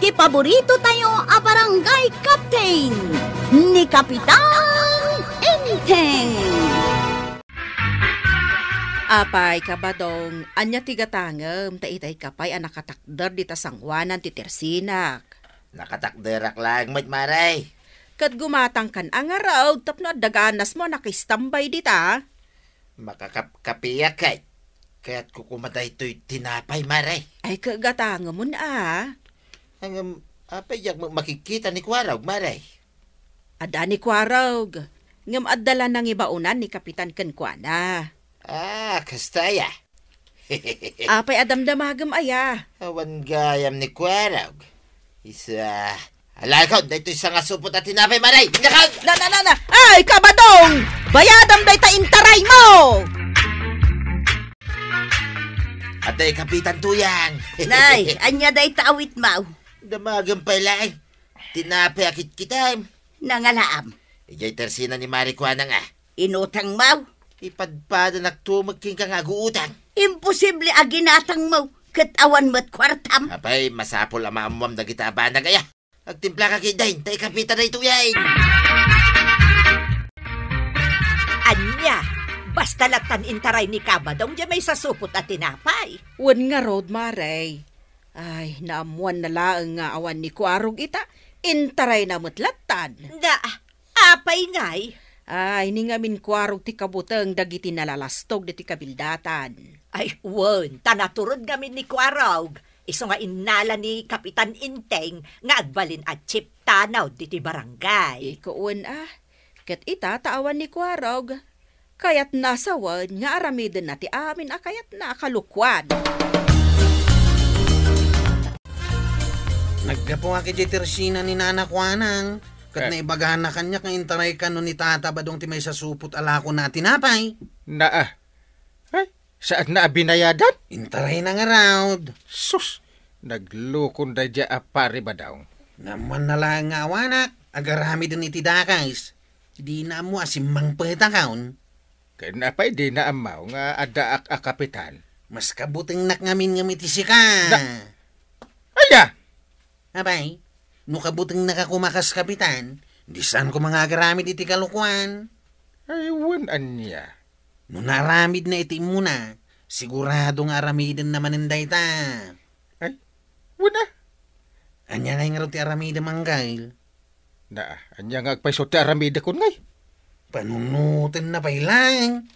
ti paborito tayo a barangay captain ni Kapitan Enteng. Apay kabadong, anya tigatangem, taitay kapay ang nakatakder di tasangwanan ti Tersinak. Nakatakderak lang, mat maray. Kat gumatang kan ang araw, tapno daganas mo nakistambay dita. Makakapiyak kay. Kaya't kukumatay ito'y tinapay, maray. Ay kagatangem mo na. Ang apay yak makikita ni Kwarog, maray. Ada ni Kwarog, ngam adala nang ibaunan ni Kapitan Kenkwana. Kastaya. Apay adamdamagam aya. Awan gayam ni Kwarog. Isa... Alakaw, dahito isang asupot at tinapay, maray! Nakaw! Na! Ay, kabadong! Bayadam day ta intaray mo! At day Kapitan Tuyang. Nay, anya day taawit mau. Damagang pa lang. Tinapay akit kita. Nangalaam. Ijay tersina ni Marikwana nga. Inutang mau. Ipadpada nagtumagking kang aguutang. Imposible aginatang mau. Katawan mo't kwartam. Apay, masapol ang maamuam na kita ba na gaya. Agtimpla ka kidain, tay Kapitan na ituyain. Anya, basta latan intaray ni Kabadong di may sasupot at tinapay. Wan nga road, maray. Ay, naamuan na laang nga awan ni Kwarog ita. Intaray na mutlatan. Da, apay ngay. Ay, ningamin Kwarog ti kabutang dagiti nalalastog di ti kabildatan. Ay, wan, tanaturod gamin ni Kwarog. Iso nga inala ni Kapitan Inteng nga agbalin at chip tanaw diti barangay. Ikuun ket ita taawan ni Kwarog. Kayat nasawan nga aramiden na ti amin kayat nakalukwan. Naggapo nga kay Tersina ni Nana Kwanang. Kat naibagahan na kanya kang intaray ka no ni Tata Badong ti may sasupot alako na tinapay. Ay, saan na binayadan? Intaray na nga raud. Sus, naglukon da dya apari ba daw? Naman na lang nga awanak. Agarami din iti dakais. Di na mo asimang pahitakaon. Kaya pa di na amaw nga adaak a kapitan. Mas kabuting nakngamin nga mitisi ka. Aya! Abay, no kabuting nakakumakas kapitan, di saan ko mga agaramid iti kalukuan. Ay, wanan niya. No naramid na iti muna, siguradong aramidin naman inday ta. Ay, wana. Anya nga nga ti aramida manggail. Anya nga agpaiso ti aramida kun ngay. Panunutin na pailang.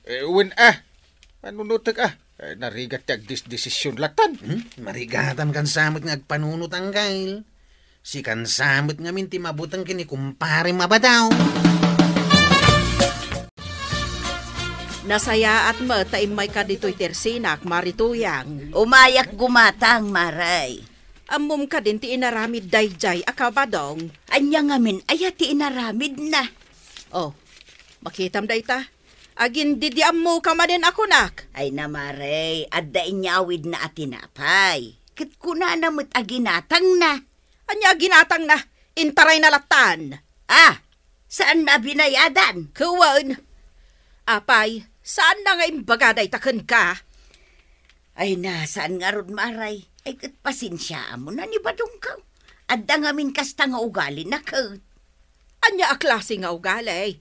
Panunutin narigat ti agdisisyon latan. Marigatan kan samot nga agpanunot ang gail. Si kan samot nga minti mabutang kini kumpare mabadaw. Nasaya at mataimay ka dito'y Tersinak, Marituyang. Umayak gumatang, maray. Amum ka din ti inaramid dayjay akabadong. Anya nga min, ti inaramid na. Oh, makitam dayta. Agin didiam mo ka manin ako nak. Ay na maray, adda inyawid na atinapay. Kit kuna namut aginatang na. Anya ginatang na, intaray na latan. Saan na binayadan? Kuwan. Apay, saan na nga imbagaday taken ka? Ay na, saan nga ron maray? Ay kat pasensya mo na ni Badong ka. Adda nga min kasta nga ugali na ka. Anya a klase nga ugali?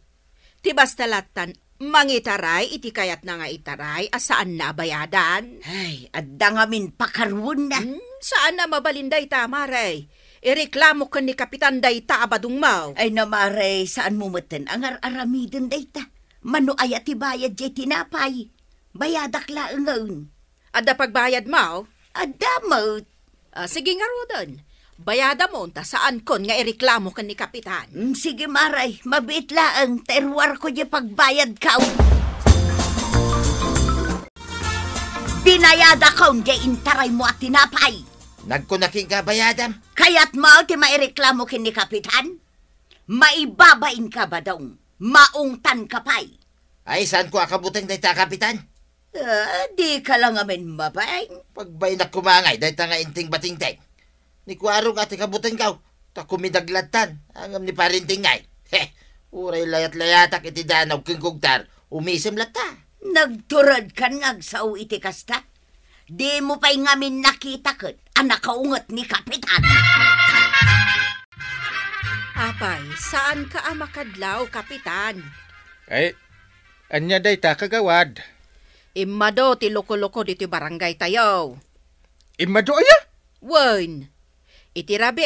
Tibas talatan, mangitaray, iti kayat na nga itaray, asaan na bayadan? Ay, adda nga min pakarwon na. Saan na mabalinday ta, maray? Ireklamo ka ni Kapitan Dayta abadong mau. Ay na maray, saan mo maten ang aramiden dayta? Mano ay atibayad jay tinapay. Bayadak laang ngayon. Adda pagbayad mau? Adda mo. Sige nga rodon. Bayada mo ta saan kon nga ireklamo ka ni Kapitan. Sige maray, mabit laang. Terwar ko jay pagbayad ka. Binayada ka jay intaray mo at tinapay. Nagkunaking ka bayadam? Kaya't mo ti maireklamo kin ni Kapitan? Maibabain ka ba daw? Maungtan ka pa'y. Ay, saan ko akabutang dayta, Kapitan? Di ka lang amin mabay. Pagbay na kumangay, dayta nga inting batingteng. Ni Kwarog ati kabutang kaw, ta kumidaglatan, angam ni parinting ngay. Uray layat-layatak iti danaw keng kugtar, umisim lata. Nagturad kan ngagsaw iti kasta. Di mo pa'y ngamin nakita kat, anak kaungot ni Kapitan. Apay, saan ka makadlaw, Kapitan? Ay, anya day ta kagawad. Imado ti loko-loko dito barangay tayo. Imado aya? Wen, iti rabi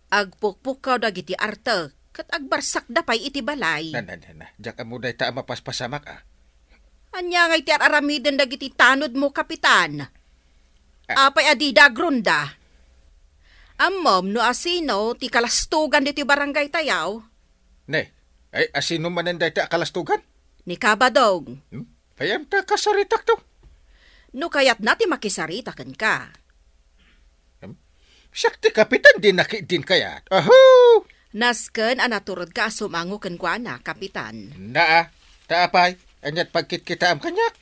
agpukpukaw dagiti arte, kat agbarsak dapay iti balay. Na. Diyak amo day ta mapaspasamak ah. Anya ngay ti aramiden dagiti tanod mo, Kapitan. Apay adida gronda. Amom no asino ti kalastugan dito barangay tayaw. Ne, ay asino man day ta kalastugan? Ni Kabadong. Ayam ta kasaritak to. No kayat nati makisaritakan ka. Siyak ti Kapitan din nakidin kayat. Aho! Nasken anaturod ka sumango ken kuana, Kapitan. Naa, taapay, anyat pagkit kita am kanyak.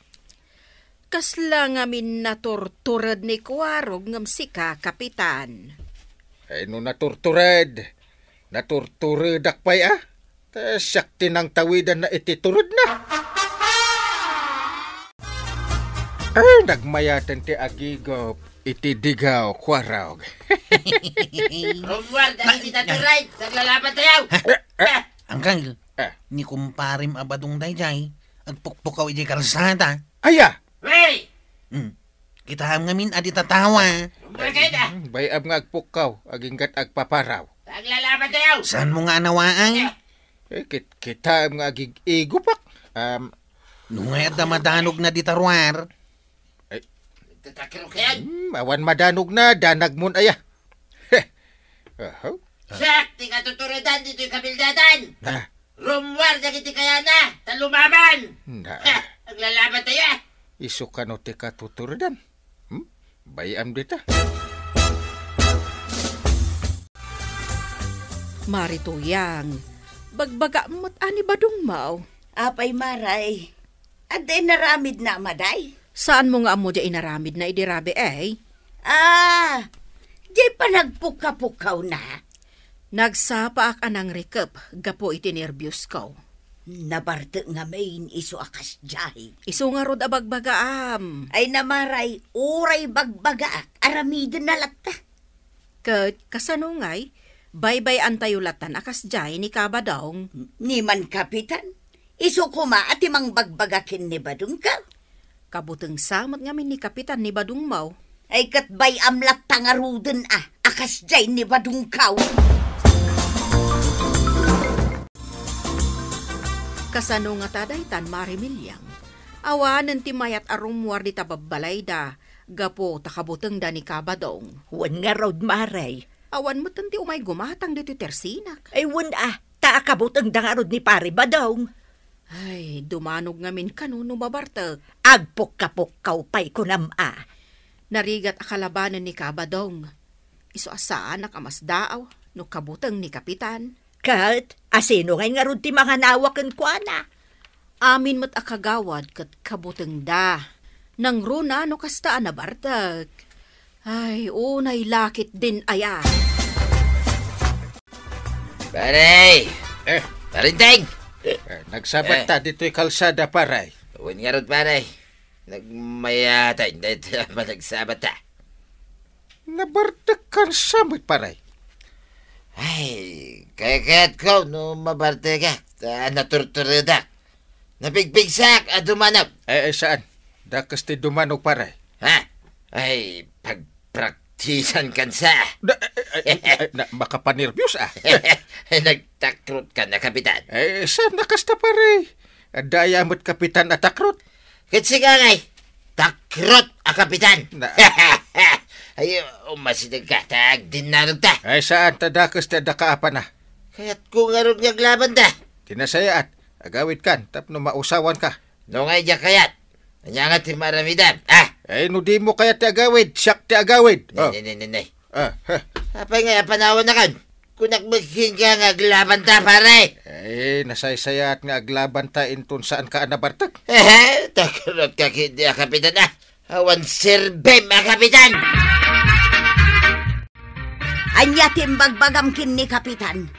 Kasla ngamin naturturad ni Kuwarog ngem sika, Kapitan. Ay no naturtured akpay ah. Ta siyak tinang tawidan na ititurod na. Ay, nagmayatan ti agigop, iti digaw, Kuwarog. Rumwar, dahil si Taturay, naglalaban tayo. Angkal, Ah. ni kumparim abadong dayjay, agpukpukaw iti kalsada. Aya! Wey! Kita ngamin adi tatawa. Rumwar kayo na. Bayab nga agpukaw, aginggat agpaparaw. Naglalaban tayo. Saan mo nga nawaan? Kita nga agigupak. Nungay at damadanog na ditarwar. Tatakiro kayan. Awan madanog na, danag mun aya. Aho. Sak, di ka tuturidan dito yung kabildatan. Na, Rumwar, dagiti kaya na. Talumaban. na. Naglalaban tayo ah. Isu kano ti katuturidan. Bayam dita. Marituyang, bagbaga mo't ani badong mau. Apay maray. Aday naramid na maday. Saan mo nga amo dya inaramid na idirabe Di pa nagpuka-pukaw na. Nagsapa ak anang rekep, gapo iti nervyos ko. Nabarte nga main iso akas jahi. Isu nga rod abagbagaam. Ay namaray, uray bagbaga aramidin na latta. Kat kasanungay, baybay antayulatan akas jay ni Kabadong. Ni man Kapitan, iso kuma at imang bagbagakin ni Badung ka. Kabuteng samot ngamin ni Kapitan ni Badung Mau. Ay katbay amlat tangaruden akas jay ni Badung kaw. Kasano nga tadaytan marimilyang. Awanan ti mayat arumwar di tababalay da, gapo takabuteng da ni Kabadong. Wan nga road maray. Awan mo tanti umay gumatang dito tersinak. Ay wan taakabot ang dangarod ni pare Badong. Ay, dumanog ngamin kanuno babartag. Agpukapukkaw pa'y kunam Narigat akalabanan ni Kabadong. Iso asaan nakamasdaaw, no kabutang ni Kapitan. Kat, asino ngay nga ron ti mga nawakan kwa na. Amin mo't akagawad kat kabutang da. Nang runa no kastaan na bartag. Ay, unay lakit din aya. Paray! Parinteng! Nagsabat ta dito'y kalsada paray. Uwan nga ron, paray. Nagmayatan, dahil naman nagsabat ta. Nabartak kan samit paray. Ay, kaya't ko, no mabarte ka, naturturida. Napigpigsak at dumanap. Ay, saan? Dakas ti dumanog paray. Ha? Ay, pagpraktisan kan sa. Makapanervyos ah. Nagtakrot ka na, Kapitan. Ay, saan nakasta paray? Daya mo't Kapitan at takrot. Kasi ka ngay, takrot a Kapitan. Na. Ay, umasidag ka, tag dinarog ta. Ay, saan ta dakas ti adakaapa na? Kaya't kung arog niyaglaban ta. Tinasayaat, agawit kan, tapno mausawan ka. No ngay diya kayat. Anya nga ti maramidan. Ay, no di mo kaya ti agawid, siyak ti agawid. Nay. Ha. Apay nga, panawan na kan. Kunak maghin ka nga aglaban ta, pare. Ay, nasaysayat nga aglaban ta inton saan ka anabartag. Takrot ka hindi, Kapitan Awan sirbem, Kapitan. Anya timbagbagam kin ni Kapitan.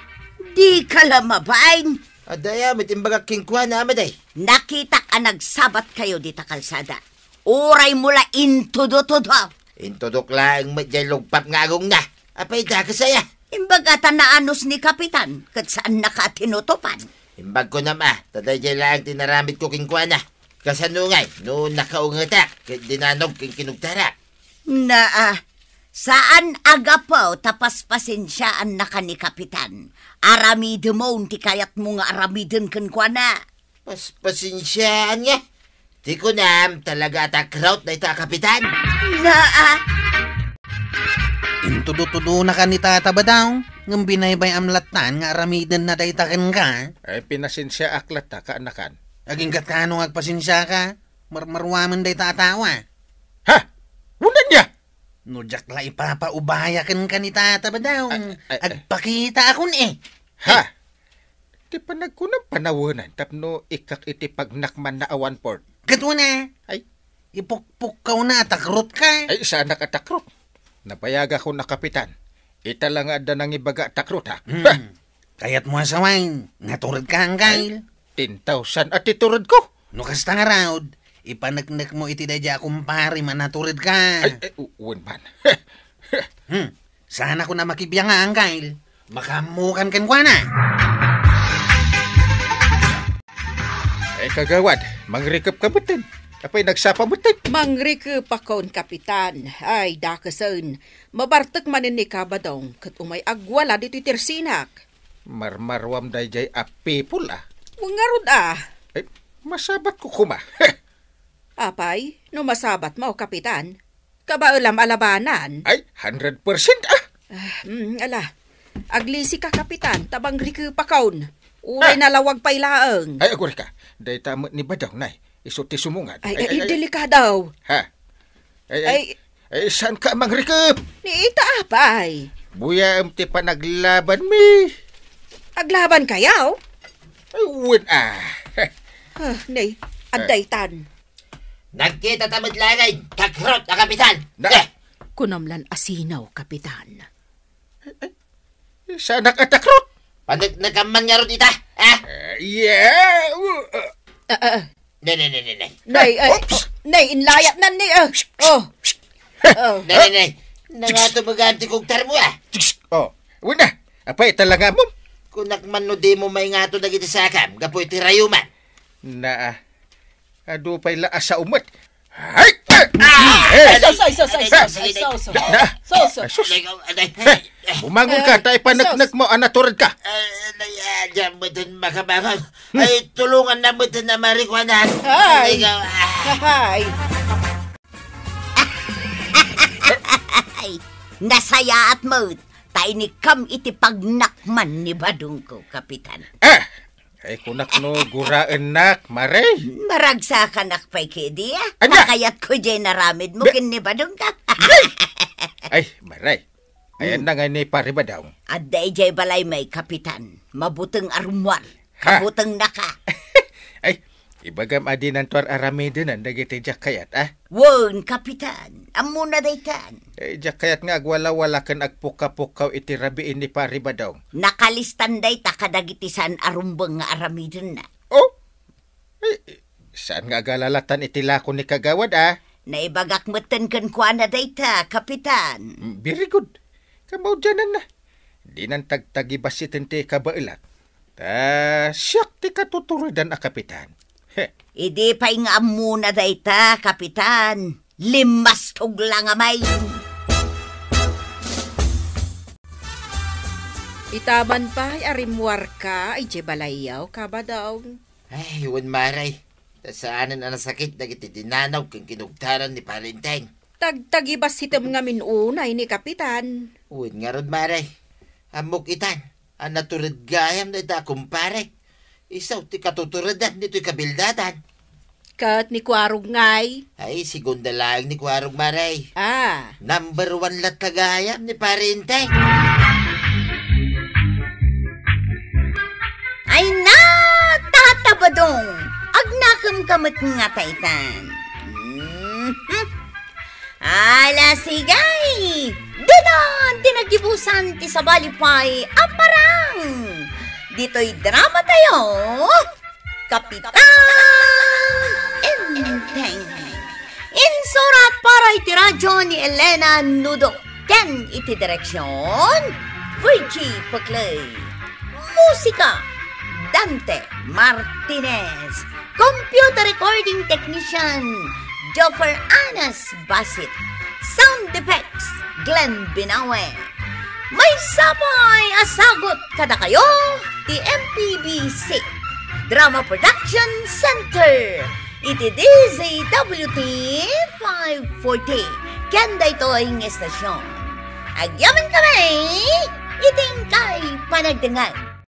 Di ka lamabain. Adaya, may timbagak kingkwa na amaday. Nakita ka nagsabat kayo di ta kalsada. Uray mula intudo-tudo. Intudok lang madyay lugpap nga agong na. Apay da ka saya. Imbaga tanaanos ni Kapitan, kat saan nakatinutupan. Imbag ko na taday jay lang tinaramit ko kinkwana. Kasanungay, noon nakaungata, dinanog king kinugtara. Saan agapaw tapas pasensyaan na ka ni Kapitan? Aramidin mo, ti kayat mo nga aramidin kankwana. Pasensyaan nga. Di ko nam talaga takraut na ita, Kapitan. Intudo-tudo na ka ni Tata ba daw? Ngam binaybay amlatan nga aramidin na daytakan ka. Ay pinasinsya aklat ta kaanakan. Aging gatano agpasinsya ka. Marmarwaman day tatawa. Ha? Unan niya! No, jak la ipapaubayakan ka ni Tata ba daw? Ay. Agpakita akon eh. Ha? Di pa nagkunang panawanan tapno ikak iti pagnakman na awan port. Katwa na. Ay. Ipukpuk ka na, takrot ka. Ay, saan nakatakrot? Napayaga ko na Kapitan. Ita lang ada nang ibaga takrot ha. Kayat mo asawain. Naturad ka hanggail. 10,000 at iturod ko. No kasta nga raod. Ipanagnak mo iti dadya kumpari manaturad ka. Ay, uwan man. Sana ko na makibiyang nga hanggail. Makamukan kan kwa na. Ay, kagawad. Mangrikap ka butin. Apay nagsapa butin. Mangrikap akon, Kapitan. Ay, dakasan. Mabartak manin ni Kabadong kat umay agwala dito tersinak. Marmarwam day jay a people Wangarod Ay, masabat ko kuma. Apay, no masabat mo, Kapitan. Kabaulam alabanan. Ay, 100% Ala, aglisi ka, Kapitan. Tabang rikap akon. Ulay nalawag pa'y laang. Ay, agor ka. Day tamo ni Badaw, nay. Isuti sumungan. Ay, delikadaw. Ha? Ay, saan ka mangrikap? Ni ita apay. Buya ti pa naglaban mi. Aglaban kayaw? Ay, uwan Nay, adaytan. Nagkita tamad langay, takraut na, Kapitan. Kunamlan asinaw, Kapitan. Saan nakatakrot? Panag nakaman nga ron ita, Yeah. Nay. Nay, inlayat na ni. Nay. Nangatumaganti kong tarmo, Oh, una. Apay talaga mo. Kung nakman no di mo may ngato na gitisakam, gapoy tirayuman. Na, ado pa'y laas sa umat. Ay! Bumangon ka, tayo panagnak mo, anaturad ka. Diyan mo din makabangon. Ay, tulungan na mo din na marikwanan. Ay! Nasaya at mo, tayo ni kam iti pagnakman ni Badong ko, Kapitan. Ay, kunak no, guraan nak, maray. Maragsa ka nakpay kedi, Anya? Nakayat ko dyan naramid mo, kin ni Badong ka. Ay, maray. Ayan na nga ni Paribadaw. At day jay balay may, Kapitan. Mabutang arumwar. Ha? Kabutang naka. Ay, ibagam adi ng tuwar aramidin ang nagiti jakayat, Won, Kapitan. Amo na daytan. Eh, jakayat nga agwala-wala kan agpuka-pukaw iti rabiin ni Paribadaw. Nakalistan day takadagitisan arumbang nga aramidin na. Oh? Ay, saan nga galalatan iti lako ni kagawad, Naibagak matan kan kwa na dayta, Kapitan. Very good. Kamaw dyanan na. Di nang tagtagibasitin ti kabailat. Siyak ti katuturidan a Kapitan. Idi pa'y nga muna dayta, Kapitan. Limas tuglang amay. Itaban pa, arimwar ka, ay balayaw ka ba daw? Ay, iwan maray. Saanan ang sakit na gititinanaw kang kinugtaran ni Palinteng. Tagtagibas hitam nga minunay ni Kapitan. Uwan nga ron maray. Amok itan. Ang naturad gayam na ita kumpare. Isaw ti katuturadan nito'y kabildatan. Kat ni Kwarog ngay. Ay, segunda lang ni Kwarog maray. Number 1 lat kagayam ni Palinteng. Ay na, Tata Badong. Agnakam kamot nga taytan. Ala sigay. Dadan, tinagibusan ti sa balipay. Aparang. Dito'y drama tayo. Kapitan Inteng. Insurat para iti radyo ni Elena Nudo. Ken iti direksyon. Virgie Paclay. Musika, Dante Martinez. Computer recording technician, Joffer Anas Basit. Sound effects, Glenn Binawe. May sapay asagot kada kayo, ti MPBC. Drama Production Center. Iti DZWT 540. Kanda ito ang estasyon. Agyaman kami, iting kay panagdangan.